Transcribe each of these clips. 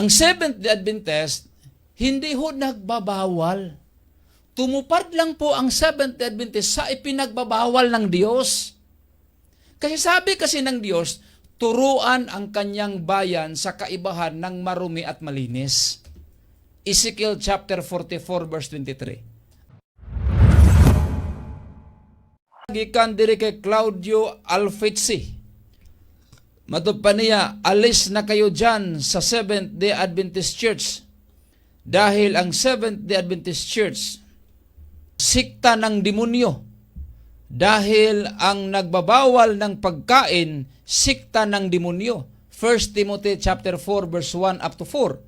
Ang Seventh-day Adventist, hindi ho nagbabawal. Tumupad lang po ang Seventh-day Adventist sa ipinagbabawal ng Diyos. Kasi sabi kasi ng Diyos, turuan ang kanyang bayan sa kaibahan ng marumi at malinis. Ezekiel chapter 44 verse 23. Gikan diri kay Claudio Alfitsi. Matupad niya, alis na kayo dyan sa Seventh-day Adventist Church. Dahil ang Seventh-day Adventist Church, sikta ng demonyo. Dahil ang nagbabawal ng pagkain, sikta ng demonyo. 1 Timothy chapter 4 verse 1 up to 4.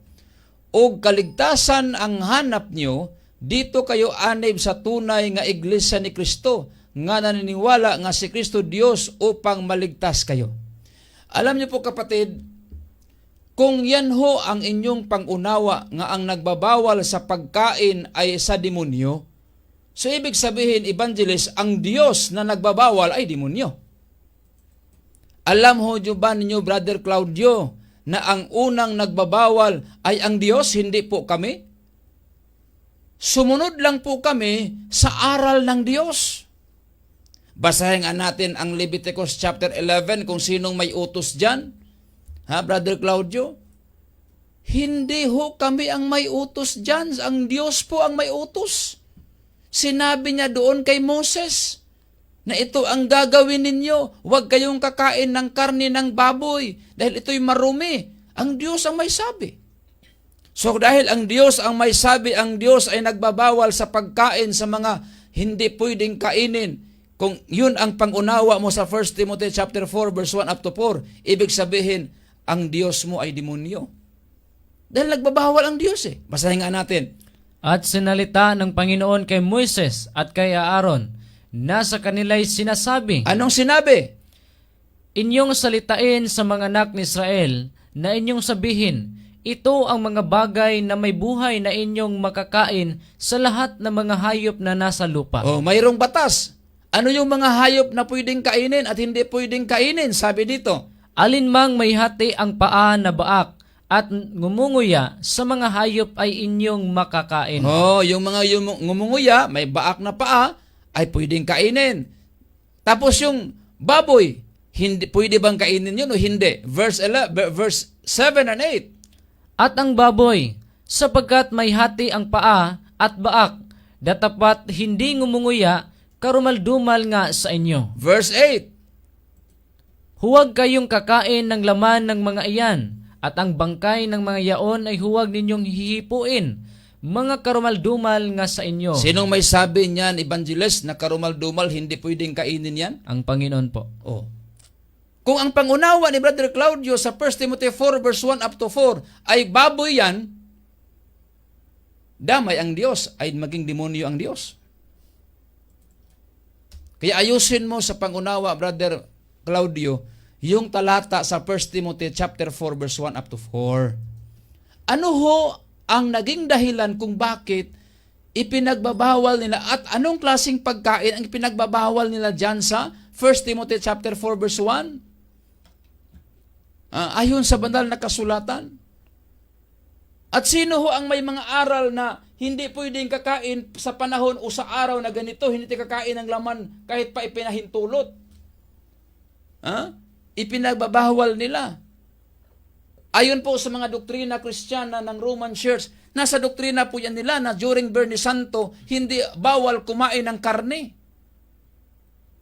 O kaligtasan ang hanap nyo, dito kayo anib sa tunay nga iglesia ni Kristo, nga naniniwala nga si Kristo Diyos upang maligtas kayo. Alam niyo po kapatid, kung yan ho ang inyong pangunawa nga ang nagbabawal sa pagkain ay sa demonyo, so ibig sabihin, evangelist, ang Diyos na nagbabawal ay demonyo. Alam ho niyo ba ninyo, Brother Claudio, na ang unang nagbabawal ay ang Diyos, hindi po kami? Sumunod lang po kami sa aral ng Diyos. Basahin nga natin ang Leviticus chapter 11 kung sinong may utos dyan. Ha, Brother Claudio? Hindi ho kami ang may utos dyan. Ang Diyos po ang may utos. Sinabi niya doon kay Moses na ito ang gagawin ninyo. Huwag kayong kakain ng karne ng baboy dahil ito'y marumi. Ang Diyos ang may sabi. So dahil ang Diyos ang may sabi, ang Diyos ay nagbabawal sa pagkain sa mga hindi pwedeng kainin. Kung yun ang pangunawa mo sa 1 Timothy chapter 4 verse 1 up to 4, ibig sabihin, ang Diyos mo ay demonyo. Dahil nagbabawal ang Diyos eh. Basahin nga natin. At sinalita ng Panginoon kay Moises at kay Aaron, na sa kanila'y sinasabi, Anong sinabi? inyong salitain sa mga anak ni Israel na inyong sabihin, ito ang mga bagay na may buhay na inyong makakain sa lahat ng mga hayop na nasa lupa. Oh, mayroong batas. Ano yung mga hayop na pwedeng kainin at hindi pwedeng kainin? Sabi dito. Alinmang may hati ang paa na baak at ngumunguya sa mga hayop ay inyong makakain. Oh, yung mga ngumunguya, may baak na paa, ay pwedeng kainin. Tapos yung baboy, hindi pwede bang kainin yun o hindi? Verse 7 and 8. At ang baboy, sapagkat may hati ang paa at baak, datapat hindi ngumunguya, karumaldumal nga sa inyo. Verse 8. Huwag kayong kakain ng laman ng mga iyan, at ang bangkay ng mga yaon ay huwag ninyong hihipuin, mga karumaldumal nga sa inyo. Sinong may sabi niyan, evangelist, na karumaldumal hindi pwedeng kainin yan? Ang Panginoon po. Oh. Kung ang pangunawa ni Brother Claudio sa 1 Timothy 4 verse 1 up to 4 ay baboy yan, damay ang Diyos, ay maging demonyo ang Diyos. Kaya ayusin mo sa pangunawa, Brother Claudio, yung talata sa 1 Timothy chapter 4 verse 1 up to 4. Ano ho ang naging dahilan kung bakit ipinagbabawal nila at anong klaseng pagkain ang ipinagbabawal nila dyan sa 1 Timothy chapter 4 verse 1? Ayon sa banal na kasulatan. At sino ho ang may mga aral na hindi pwedeng kakain sa panahon o sa araw na ganito, hindi kakain ng laman kahit pa ipinahintulot? Ipinagbabawal nila. Ayon po sa mga doktrina Kristiyana ng Roman Church, nasa doktrina po yan nila na during Biyernes Santo, hindi bawal kumain ng karne.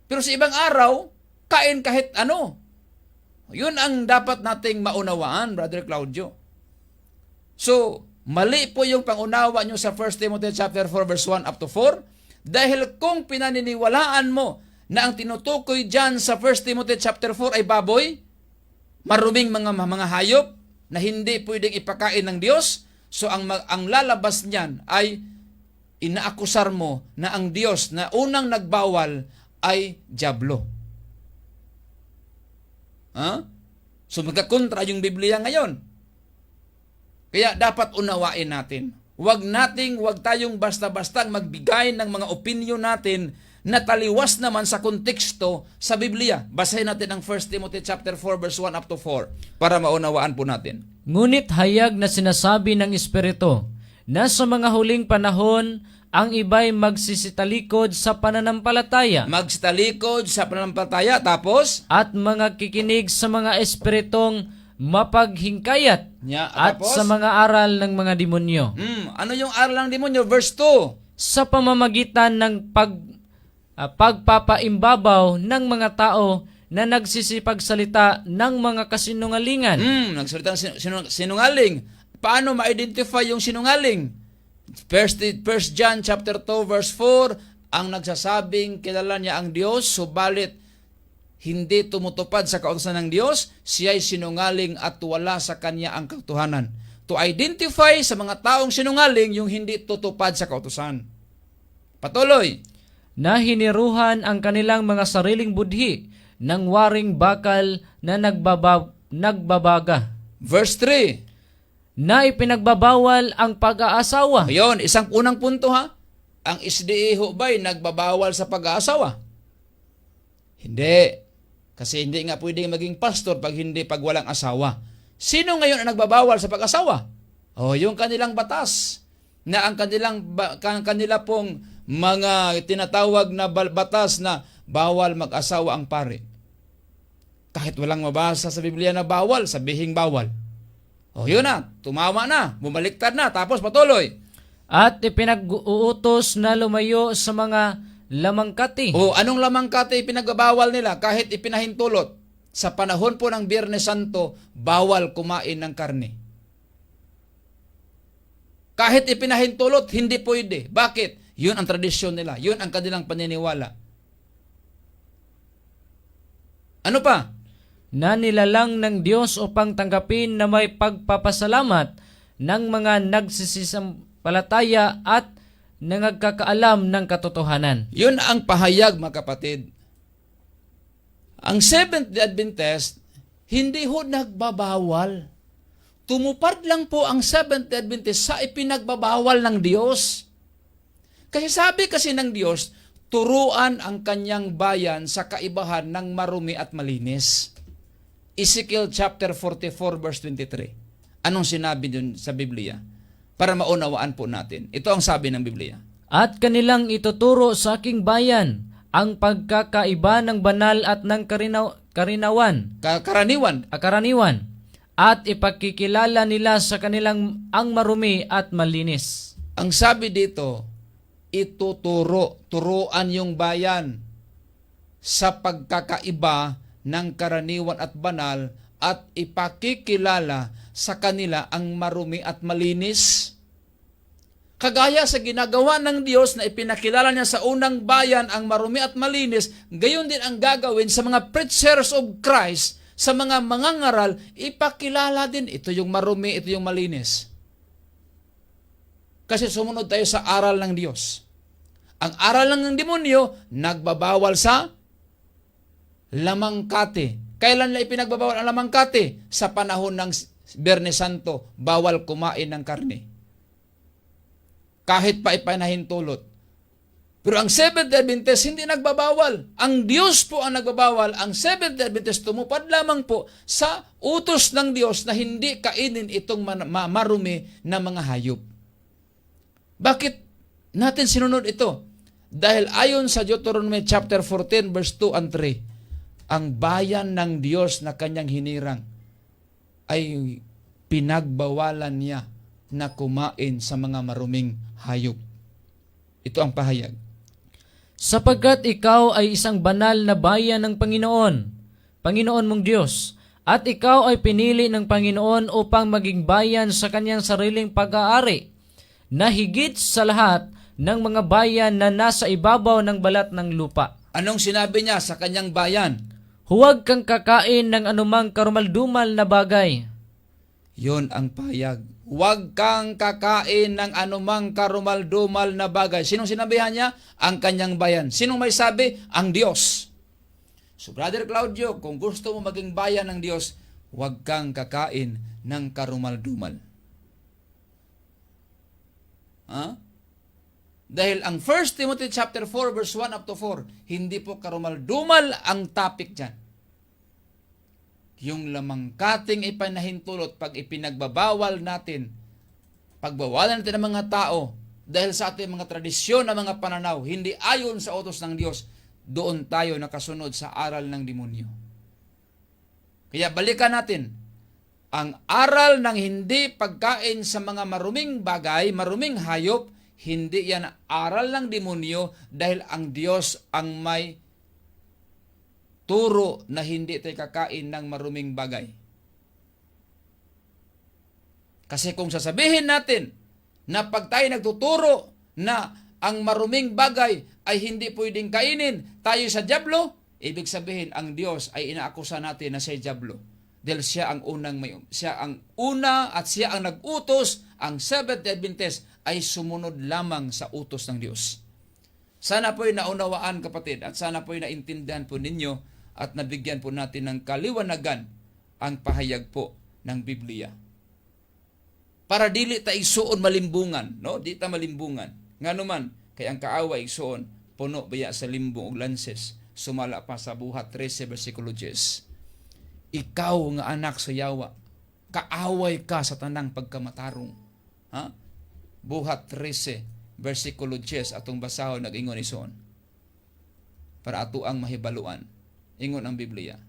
Pero sa ibang araw, kain kahit ano. Yun ang dapat nating maunawaan, Brother Claudio. So, mali po yung pangunawa nyo sa 1 Timothy chapter 4 verse 1 up to 4 dahil kung pinaniniwalaan mo na ang tinutukoy dyan sa 1 Timothy chapter 4 ay baboy, maruming mga hayop na hindi pwedeng ipakain ng Diyos, so ang lalabas niyan ay inaakusar mo na ang Diyos na unang nagbawal ay dyablo. So magkakontra yung Biblia ngayon. Kaya dapat unawain natin. Huwag tayong basta-bastang magbigay ng mga opinion natin na taliwas naman sa konteksto sa Biblia. Basahin natin ang 1 Timothy chapter 4 verse 1 up to 4 para maunawaan po natin. Ngunit hayag na sinasabi ng Espiritu na sa mga huling panahon, ang iba'y magsisitalikod sa pananampalataya Magsitalikod sa pananampalataya, tapos, at mga kikinig sa mga espiritong mapaghingkayat at tapos, sa mga aral ng mga demonyo. ano yung aral ng demonyo? Verse 2. Sa pamamagitan ng pagpapaimbabaw ng mga tao na nagsisipagsalita ng mga kasinungalingan. Nagsalita ng sinungaling. Paano ma-identify yung sinungaling? First John chapter 2 verse 4, ang nagsasabing kilala niya ang Diyos, subalit hindi tumutupad sa kautusan ng Diyos, siya'y sinungaling at wala sa kanya ang katotohanan. To identify sa mga taong sinungaling yung hindi tutupad sa kautusan. Patuloy. Na hiniruhan ang kanilang mga sariling budhi ng waring bakal na nagbabaga. Verse 3. Na ipinagbabawal ang pag-aasawa. Ayun, isang unang punto ha. Ang SDA ho ba'y nagbabawal sa pag-aasawa? Hindi. Kasi hindi nga pwedeng maging pastor pag walang asawa. Sino ngayon ang nagbabawal sa pag-asawa? Yung kanilang batas. Na ang kanila pong mga tinatawag na batas na bawal mag-asawa ang pare. Kahit walang mabasa sa Biblia na bawal, sabihing bawal. Yun na, tumama na, bumaliktad na, tapos patuloy. At ipinag-uutos na lumayo sa mga lamangkati. Anong lamangkati ipinagbabawal nila kahit ipinahintulot? Sa panahon po ng Biyernes Santo, bawal kumain ng karne. Kahit ipinahintulot, hindi pwede. Bakit? Yun ang tradisyon nila. Yun ang kanilang paniniwala. Ano pa? Na nilalang ng Diyos upang tanggapin na may pagpapasalamat ng mga nagsisisampalataya at nangagkakaalam ng katotohanan. Yun ang pahayag, mga kapatid. Ang Seventh-day Adventist, hindi ho nagbabawal. Tumupad lang po ang Seventh-day Adventist sa ipinagbabawal ng Diyos. Kasi sabi kasi ng Diyos, turuan ang kanyang bayan sa kaibahan ng marumi at malinis. Ezekiel chapter 44 verse 23. Anong sinabi dun sa Biblia? Para maunawaan po natin. Ito ang sabi ng Biblia. At kanilang ituturo sa aking bayan ang pagkakaiba ng banal at ng karaniwan. At ipakikilala nila sa kanilang ang marumi at malinis. Ang sabi dito, turuan yung bayan sa pagkakaiba ng karaniwan at banal at ipakikilala sa kanila ang marumi at malinis. Kagaya sa ginagawa ng Diyos na ipinakilala niya sa unang bayan ang marumi at malinis, gayon din ang gagawin sa mga preachers of Christ, sa mga mangangaral, ipakilala din ito yung marumi, ito yung malinis. Kasi sumunod tayo sa aral ng Diyos. Ang aral ng demonyo, nagbabawal sa lamangkati. Kailan na ipinagbabawal ang lamangkati? Sa panahon ng Biyernes Santo, bawal kumain ng karne. Kahit pa ipanahintulot. Pero ang Seventh-day Adventist hindi nagbabawal. Ang Diyos po ang nagbabawal. Ang Seventh-day Adventist tumupad lamang po sa utos ng Diyos na hindi kainin itong marumi na mga hayop. Bakit natin sinunod ito? Dahil ayon sa Deuteronomy chapter 14 verse 2 and 3, ang bayan ng Diyos na kanyang hinirang ay pinagbawalan niya na kumain sa mga maruming hayop. Ito ang pahayag. Sapagkat ikaw ay isang banal na bayan ng Panginoon mong Diyos, at ikaw ay pinili ng Panginoon upang maging bayan sa kanyang sariling pag-aari, na higit sa lahat ng mga bayan na nasa ibabaw ng balat ng lupa. Anong sinabi niya sa kanyang bayan? Huwag kang kakain ng anumang karumaldumal na bagay. Yon ang pahayag. Huwag kang kakain ng anumang karumaldumal na bagay. Sinong sinabihan niya? Ang kanyang bayan. Sinong may sabi? Ang Diyos. So Brother Claudio, kung gusto mo maging bayan ng Diyos, huwag kang kakain ng karumaldumal. Dahil ang 1 Timothy chapter 4 verse 1 up to 4, hindi po karumaldumal ang topic dyan. yung lamangkating ipanahintulot pag ipinagbabawal natin, pagbawalan natin ng mga tao dahil sa ating mga tradisyon na mga pananaw, hindi ayon sa utos ng Diyos, doon tayo nakasunod sa aral ng demonyo. Kaya balikan natin, ang aral ng hindi pagkain sa mga maruming bagay, maruming hayop, hindi yan aral ng demonyo dahil ang Diyos ang may turo na hindi tayo kakain ng maruming bagay. Kasi kung sasabihin natin na pag tayo nagtuturo na ang maruming bagay ay hindi pwedeng kainin, tayo sa dyablo, ibig sabihin ang Diyos ay inaakusa natin na siya dyablo. Dahil siya ang una at siya ang nag-utos, ang Seventh-day Adventist ay sumunod lamang sa utos ng Diyos. Sana po'y naunawaan, kapatid, at sana po'y naintindihan po ninyo at nabigyan po natin ng kaliwanagan ang pahayag po ng Biblia. Para dili ta isuon malimbungan, no? Di ta malimbungan. Nganuman, kay ang kaaway isuon puno baya sa limbong og lances, sumala pa sa Buhat 13 bersikulo 10. Ikaw nga anak sa yawa, kaaway ka sa tanang pagkamatarong. Ha? Buhat 13 bersikulo 10 atong basahon nag-ingon isuon. Para ato ang mahibaluan. Ingon ang Biblia.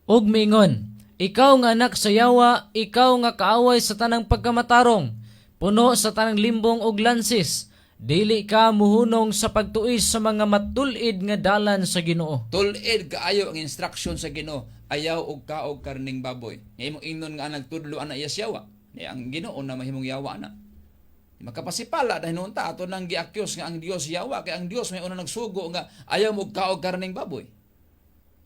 Ug miingon, ikaw nga anak sa yawa, ikaw nga kaaway sa tanang pagkamatarong, puno sa tanang limbong og lansis, dili ka muhunong sa pagtuis sa mga matulid nga dalan sa Ginoo. Tulid kaayo ang instruction sa Ginoo, ayaw og kaog karning baboy. Nga imong ingnon nga nagtudlo ana iya yawa. Ang Ginoo na mahimong yawa na. Makapasipala dahil noon ta ato nang gi-accuse nga ang Dios yawa, kay ang Dios may una nagsugo nga ayaw mo kaog karning baboy.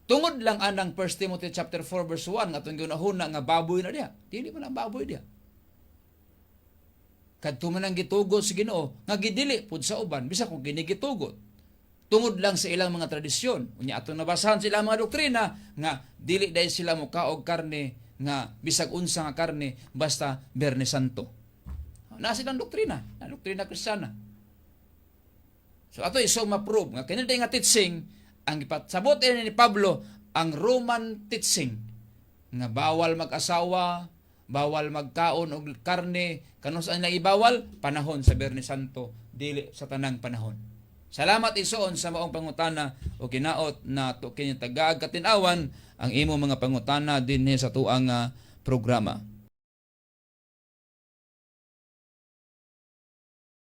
Tungod lang anang 1 Timothy chapter 4 verse 1 atong ginahuna nga baboy na diha. Dili man ang baboy diha. Kadto man ang gitugot sa Ginoo nga gidili pud sa uban bisa kung ginigitugot. Tungod lang sa ilang mga tradisyon. Unya atong nabasahan sa ilang mga doktrina nga dili dahil sila mo kaog karne nga bisag unsa nga karne basta Biyernes Santo. Na silang doktrina, na doktrina Kristiyana. So ato iso ma-prove nga kinahanglan nga teaching ang ipatsabot ni Pablo ang Roman teaching nga bawal mag-asawa, bawal magkaon og karne, kanus ang naibawal panahon sa Biyernes Santo, dili sa tanang panahon. Salamat isoon sa maong pangutana o kinaot na to kining tagaag katinawan ang imo mga pangutana dinhi sa tuang programa.